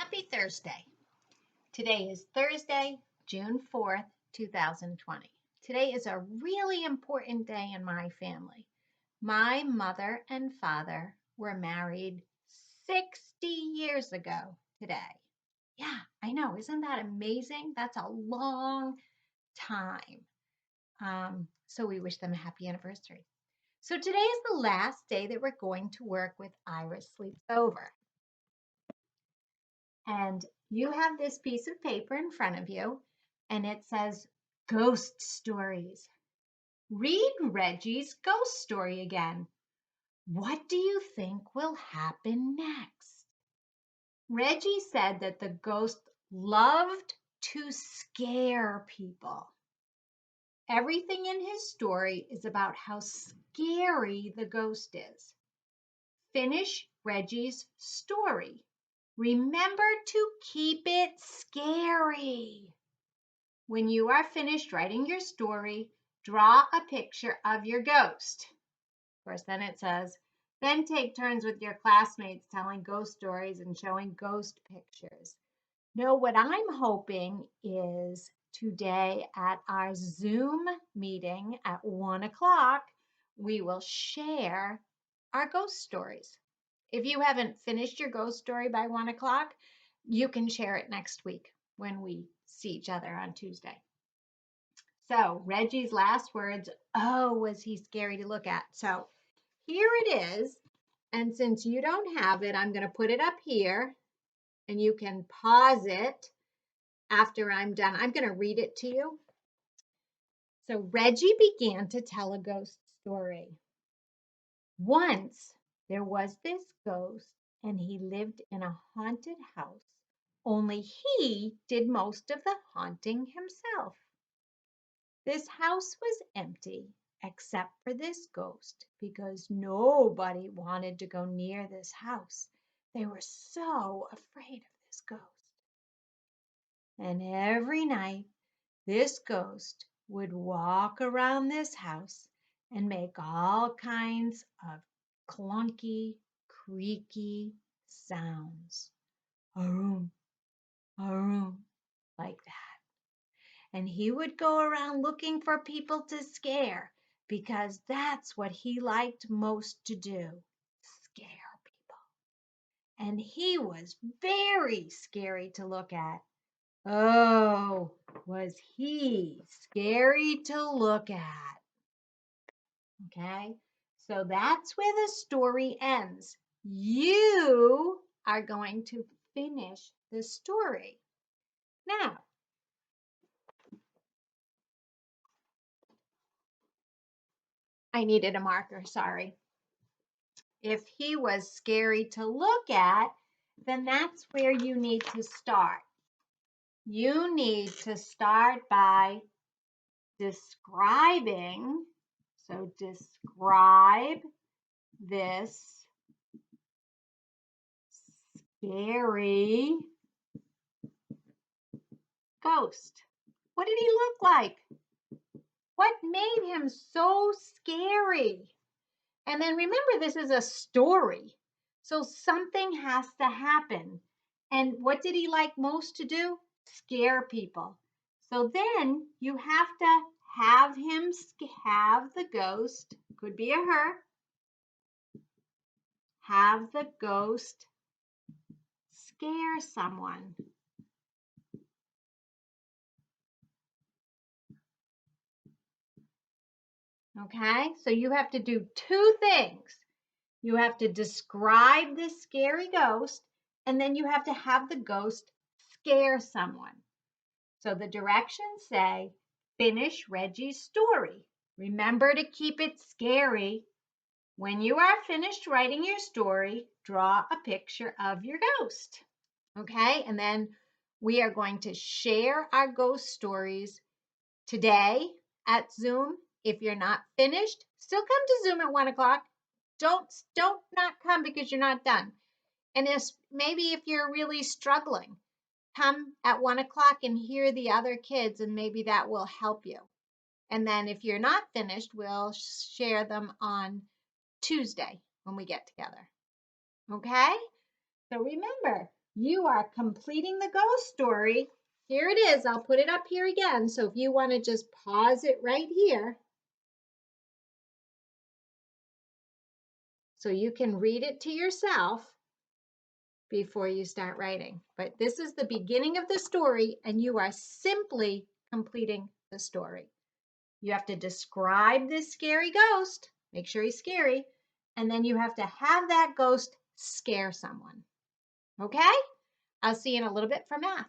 Happy Thursday. Today is Thursday, June 4th, 2020. Today is a really important day in my family. My mother and father were married 60 years ago today. Yeah, I know. Isn't that amazing? That's a long time. So we wish them a happy anniversary. So today is the last day that we're going to work with Ira Sleeps Over. And you have this piece of paper in front of you, and it says ghost stories. Read Reggie's ghost story again. What do you think will happen next? Reggie said that the ghost loved to scare people. Everything in his story is about how scary the ghost is. Finish Reggie's story. Remember to keep it scary. When you are finished writing your story, draw a picture of your ghost. Of course, then it says, then take turns with your classmates telling ghost stories and showing ghost pictures. No, what I'm hoping is today at our Zoom meeting at 1 o'clock, we will share our ghost stories. If you haven't finished your ghost story by 1 o'clock, you can share it next week when we see each other on Tuesday. So Reggie's last words, oh, was he scary to look at? So here it is. And since you don't have it, I'm going to put it up here and you can pause it after I'm done. I'm going to read it to you. So Reggie began to tell a ghost story. Once there was this ghost and he lived in a haunted house, only he did most of the haunting himself. This house was empty except for this ghost because nobody wanted to go near this house. They were so afraid of this ghost. And every night, this ghost would walk around this house and make all kinds of clunky, creaky sounds. Aroom, aroom, like that. And he would go around looking for people to scare because that's what he liked most to do, scare people. And he was very scary to look at. Oh, was he scary to look at? Okay, so that's where the story ends. You are going to finish the story. Now, I needed a marker, sorry. If he was scary to look at, then that's where you need to start. You need to start by describing. So describe this scary ghost. What did he look like? What made him so scary? And then remember, this is a story. So something has to happen. And what did he like most to do? Scare people. So then you have to have him have the ghost, could be a her, have the ghost scare someone. Okay, so you have to do two things. You have to describe this scary ghost, and then you have to have the ghost scare someone. So the directions say, finish Reggie's story. Remember to keep it scary. When you are finished writing your story, draw a picture of your ghost. Okay, and then we are going to share our ghost stories today at Zoom. If you're not finished, still come to Zoom at 1 o'clock. Don't not come because you're not done. And maybe if you're really struggling, come at 1 o'clock and hear the other kids, and maybe that will help you. And then if you're not finished, we'll share them on Tuesday when we get together. Okay? So remember, You are completing the ghost story. Here it is. I'll put it up here again. So if you want to just pause it right here so you can read it to yourself before you start writing. But this is the beginning of the story, and you are simply completing the story. You have to describe this scary ghost, make sure he's scary, and then you have to have that ghost scare someone. Okay? I'll see you in a little bit for math.